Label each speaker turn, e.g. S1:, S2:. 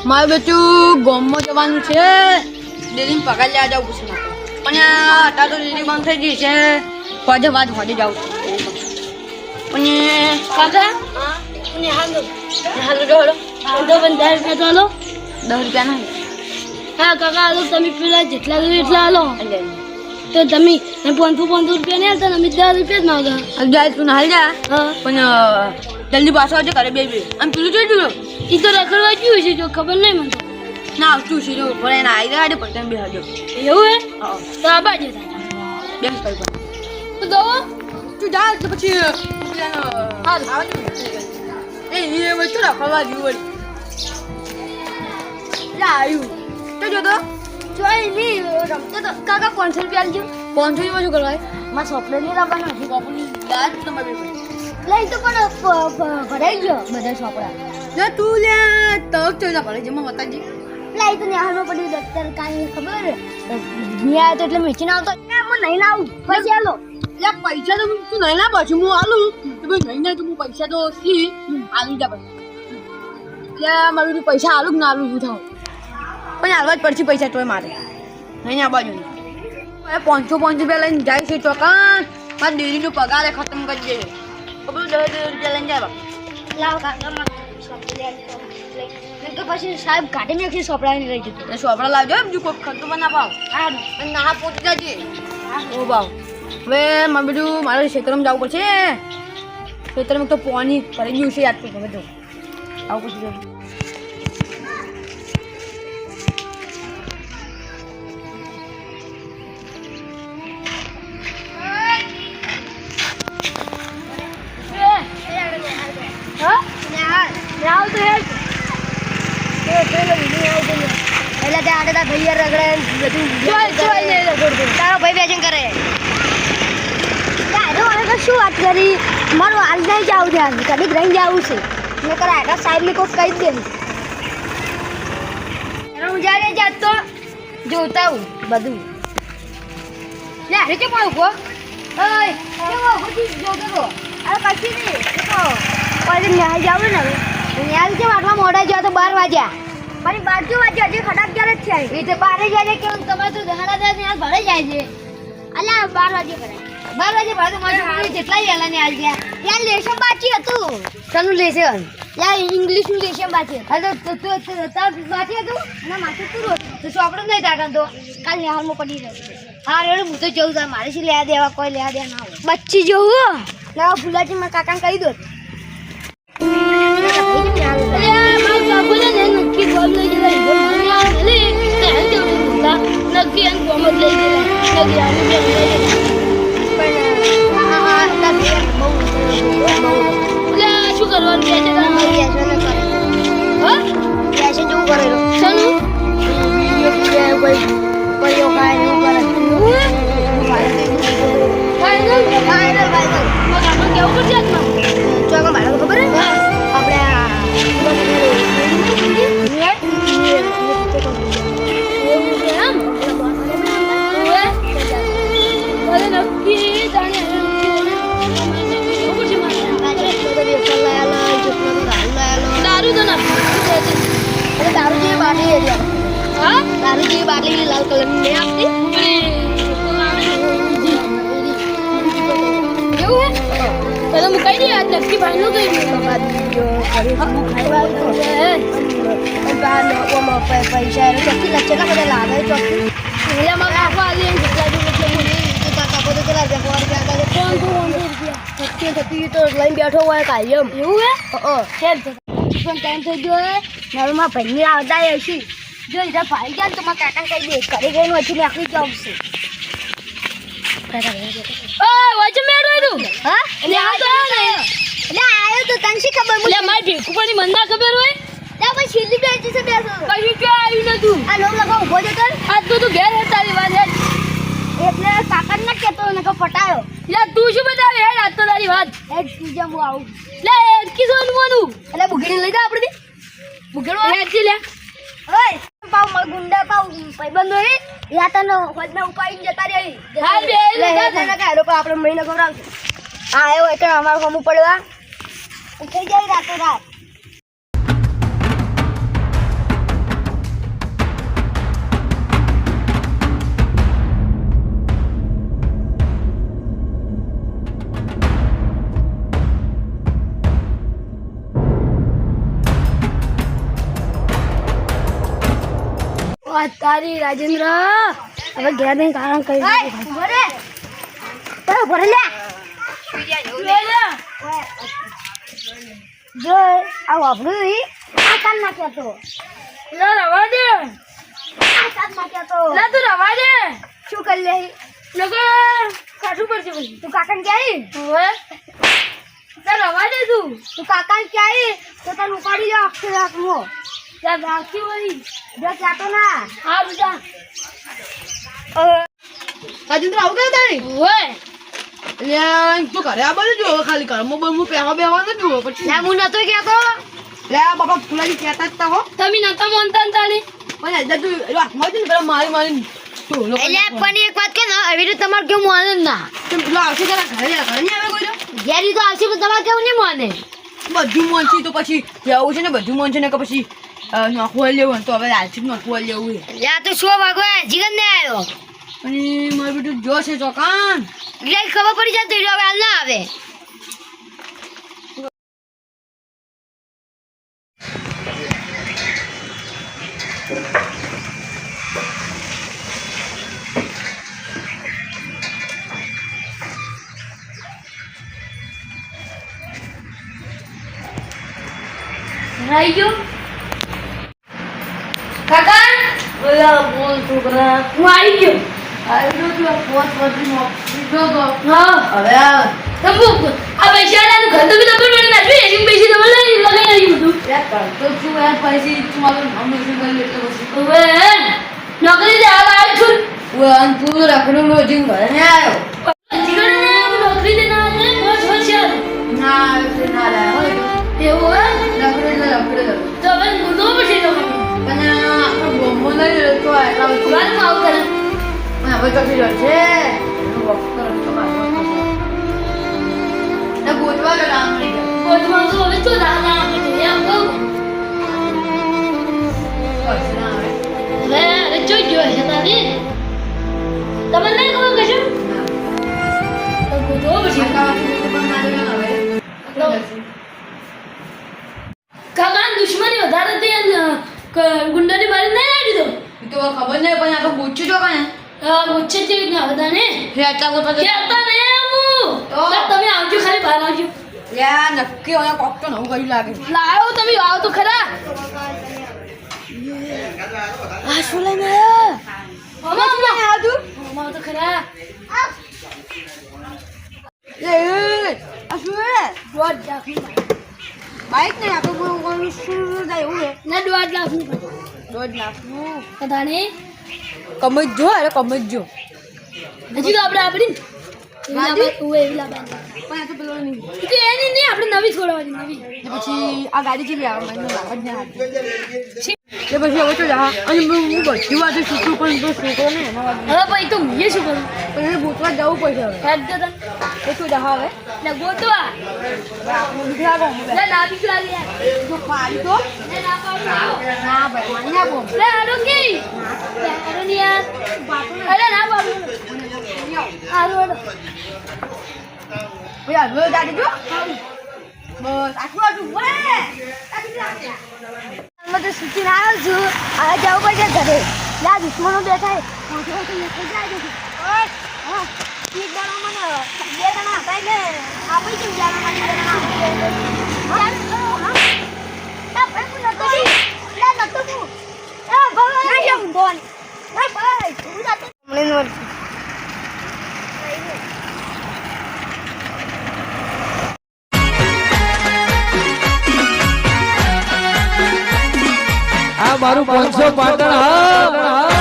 S1: મારું બેટું ગામમાં જવાનું છે, ડેરી પગાર લેવા જવું છે મારે. પણ અત્યારે તો ડેરી બંધ થઈ ગઈ છે, હોજે વાત હોજે જાઉં પણ
S2: કાકા હાલો પણ 10 રૂપિયા તો હાલો.
S1: 10 રૂપિયા ના
S2: હા કાકા હાલો, તમે પેલા જેટલા જોઈએ એટલા હાલો. તો તમે 500 રૂપિયા નહીં હાલતા, અમે 10 રૂપિયા જ માગા.
S1: જાય તું હાલ જા.
S2: હા
S1: પણ જલ્દી પાછો આવજે ઘરે બે આમ પેલું જોઈ જોયું
S2: એ તો રખડવા ગયું છે, જો ખબર નહીં મને તો.
S1: ના આવતું છે જો પણ એના આવી ગયા પણ તમે બે હજો
S2: એવું હે
S1: હા
S2: તો આ બાજુ
S1: બે કઈ
S2: તો દો
S1: તું જા તો પછી
S2: હાલ
S1: આવે એ વચ્ચે રાખવા જેવું લા આવ્યું તો જો તો
S2: જોઈ નહીં રમતો તો કાકા 500 રૂપિયા આલજો.
S1: 500 શું કરવાય
S2: મારા સોપડે નહીં રમવાનો નથી બાપુની.
S1: યાર તમારે
S2: લઈ તો પણ ભરાઈ ગયો બધા સોપડા.
S1: લે તું લે તો ચોઈલા પડે જમા મતાજી
S2: લઈ તો નિહાળમાં પડ્યું દફતર કાંઈ ખબર નિહાળ તો એટલે મેચીને આવતો હું નહીં લાવું પછી હાલો.
S1: લે પૈસા તો તું નહીં ના પછી હું આલું તો ભાઈ નહીં ના તો હું પૈસા તો સી આલું જા પછી લે મારું પૈસા આલું કે ના આલું શું થાવ પણ હાલવા જ પડશે પૈસા તોય મારે નહીં આ બાજુ 500 રૂપિયા લઈને જાય છે ચોકાન મારા ડેરીનો પગાર ખતમ કરી દે ખબર 10 રૂપિયા લઈને જાય
S2: લાવ કાકા તો પછી સાહેબ કાઢી નાખી સોપડાની રહી જતું.
S1: સોપડા લાવજો બીજું કોઈ ખર્ચો પણ ના પાવ
S2: સારું
S1: અને ના પહોંચી જાજે ઓ બાવ હવે મારે બધું મારે ક્ષેત્રમાં જવું પડશે ક્ષેત્રમાં તો પાણી ભરી ગયું છે યાદ તો બધું આવું પછી
S2: તારો ભાઈ બેચિંગ કરે શું વાત કરી મારું હાલ નહીં જવું છે કદી રહી જવું છે મેં કરે આગળ સાહેબ ને કોઈ કહી દે હું જ્યારે જાત તો જોતા હું બધું લે અરે કે પણ ઉભો ઓય કેવો બધી જોતો તો અરે પછી નહીં પછી ન્યાય જાવ ને હવે ન્યાય કે વાટવા મોડા જાવ તો 12 વાગ્યા મારી 12 વાગ્યા હજી ખટાક ક્યારે જ થાય એ તો 12 વાગે કેવું તમારે તો દહાડા દે ન્યાય ભરે જાય છે અલ્યા 12 વાગે ભરાય 12 વાગે ભરાય તો મારી જેટલા વેલા ને આલ ગયા ત્યાં લેશન બાકી હતું શાનું લેશન યા ઇંગ્લિશ નું લેશન બાકી હતું અરે તો તાર બાકી હતું અને માથે પૂરો તો ચોપડો નહીં તાકાન તો કાલ નિહાળમાં પડી રહ્યો હા રેડો હું તો જઉં છું મારે શું લેવા દેવા કોઈ લેવા દેવા ના હોય બચ્ચી જવું ના ફુલાજી મારા કાકાને કહી દો શું કરવાનું દારૂ જેવી બાટલી હા દારૂ જેવી બાટલી લાલ કલર ની નહીં આપતી એવું હે ચલો હું કહી દે આજ નક્કી ભાઈ નું કહી પૈસા ચોખ્ખી લચેલા બધા લાગે ચોખ્ખી એમાં કાપવા આવી જેટલા તો લઈને બેઠો હોય કાયમ એવું હે પણ ટાઈમ થઈ ગયો હે નળમાં ભાઈ આવતા હશે જો ઇધર ભાઈ ગયા તો મારા કાકાને કહી દે ઘરે ગઈને પછી આખરી જવું છે ઓય વજે મેળો તું હા એટલે આ તો એટલે આયો તો તને શી ખબર એટલે મારી ભેકુપરની મન ના ખબર હોય તા પછી છેલ્લી બેઠી છે બેસો કઈ કે આવ્યું નતું આ લોક લગા ઉભો જતો આ તો તું ઘેર હે તારી વાત હે એટલે કાકાને ના કહેતો ને કે પટાયો લે તું શું બતાવે હે આ તો તારી વાત એ તું જેમ આવું લે કિસોન મોનું એટલે બુગડી લઈ જા આપણે બુગડો હે જી લે ઓય પાવ મળ ગુંડા પાવ ભાઈબંધો હે યા તને હોદના ઉપાડી જતા રહી હાલ બે લે તને કાઢો પણ આપણે મહિને ખવરાવજો આ આવ્યો એટલે અમાર કોમ પડવા ઉઠી જાય રાતો રાત આ તારી રાજેન્દ્ર હવે ઘેર નહીં કારણ કરી ભરે ભરે લે જો આ વાપરું આ કાન નાખ્યો તો રવા દે આ કાન નાખ્યો તો લા તું રવા દે શું કરી લે લોકો કાઢું પડશે પછી તું કાકાને ક્યાં હોય રવા દે તું કાકાને ક્યાં તો તને ઉપાડી જા આખી રાખવો ત્યાં રાખી હોય જો ચાતો ના હા બીજા
S1: રાજેન્દ્ર આવું કઈ તારી
S2: હોય
S1: એટલે તું ઘરે આ બધું જો ખાલી ઘરમાં હું પહેવા બેવા જુઓ પછી
S2: ના હું નતો કહેતો
S1: લે બાપા ફુલાજી કહેતા જ તા હો
S2: તમે નતા માનતા ને તારી
S1: પણ આજે તું હાથમાં જ પેલા મારી ઢોલો
S2: એટલે પણ એક વાત કે ને હવે તો તમારે કેવું માને જ ના
S1: પેલો આવશે તારા ઘરે નહીં આવે કોઈ
S2: ઘેરી તો આવશે પણ તમારે કેવું નહીં માને
S1: બધું મન છે તો પછી જવું છે ને બધું મન છે ને કે પછી નોખવા લેવું તો હવે આલસી નોખવા લેવું
S2: એટલે આ તો શું વાગો જીગન ને આવ્યો
S1: અને મારું બેટું જો છે ચોકાન
S2: એટલે ખબર પડી જાય તો હવે હાલ ના આવે રાઈ ગયો કાકા
S1: ઓલા બોલ છોકરા
S2: હું આવી ગયો
S1: આજો તું પોત વધી મોકલી દો
S2: હા
S1: હવે
S2: તંબુ આ પૈસા ના ઘર તો બી તમે લઈને નાખ્યું એની પૈસા તમે લઈ લગાઈ આવી બધું
S1: યાર કરતો છું યાર પૈસા તમારું નામ નથી કરી એટલે પછી
S2: હવે નોકરી દે આ આવ્યો છું
S1: ઓય અન તું રખડું નો જીવ ઘરે ને આવ્યો
S2: જીગણ ને નોકરી દે ના ને બસ બસ યાર
S1: ના એટલે ના લાયો
S2: એવું હે
S1: રખડે
S2: તો હવે મુનો પછી તો
S1: પણ આપણો બોમ્બો નહીં રહેતો એટલા બધું
S2: વાત માં આવ કરે
S1: પણ હવે તો ફિર છે વોક કરો તો મારો ને ગોતવા તો રામ થઈ ગયો
S2: કોટમાં તો હવે તો દાદા આપે છે એમ કહું
S1: બસ ના આવે
S2: હવે અરે જોઈ ગયો છે તારી તમને નહીં ખબર કશું તો ગોતો પછી કાકા દુશ્મની વધારે હતી અને ગુંડાની મારી નહીં આવી દીધો
S1: તો ખબર નહીં પણ આ તો પૂછ્યું જો કાને
S2: ઓછે જેવી ના બધા ને
S1: ફેરતા ગોતવા
S2: કહેતા નહીં હું
S1: તો?
S2: તમે આવજો ખાલી બહાર આવજો
S1: યા નક્કી ઓને કોક તો નવું કર્યું લાગે
S2: લાવો તમે આવો તો ખરા આ શું લઈને આવ્યા અમાર તો ખરા
S1: એ આ શું હે
S2: દોઢ લાખનું
S1: બાઈક નહીં આપણે કોઈ શું જાય એવું હે
S2: ના 1.5 લાખનું
S1: 1.5 લાખનું
S2: કદાને
S1: કમજ જો અરે કમજ જો
S2: હજી તો આપણે
S1: ગાડી?
S2: એવી લાબાઈ
S1: પણ આ તો પેલો નહીં
S2: તો એની નહીં આપણે નવી છોડવાની નવી
S1: ને પછી આ ગાડી જેવી આવે મને લાગે જ ના હાથ એ પછી હવે તો જા અને હું બધી વાત શીખું પણ તો છોકરો ને એના વાત
S2: હવે પછી તો હું શું કરું
S1: પણ એને ગોતવા જવું પડશે હવે
S2: હેડ દે તને
S1: એ શું જા હવે
S2: ને ગોતવા
S1: આપણે દીકરા ગો
S2: લે ના બીક લાગે યાર
S1: જો પાડી તો
S2: લે ના પાડો
S1: ના ભાઈ મને ના બોલ
S2: લે આરો કે લે આરો ની યાર અરે ના પાડો આરો આરો
S1: ભાઈ આ રોજ દાદી જો બસ આખું આખું બોલે
S2: અમે તો સુચીને આવ્યો છું હવે જવું પડશે ઘરે લા દુશ્મનો બેઠા એક દાડો મને 2 જણા હતા એટલે આપી છું
S3: આ મારું 500 પાટણ હા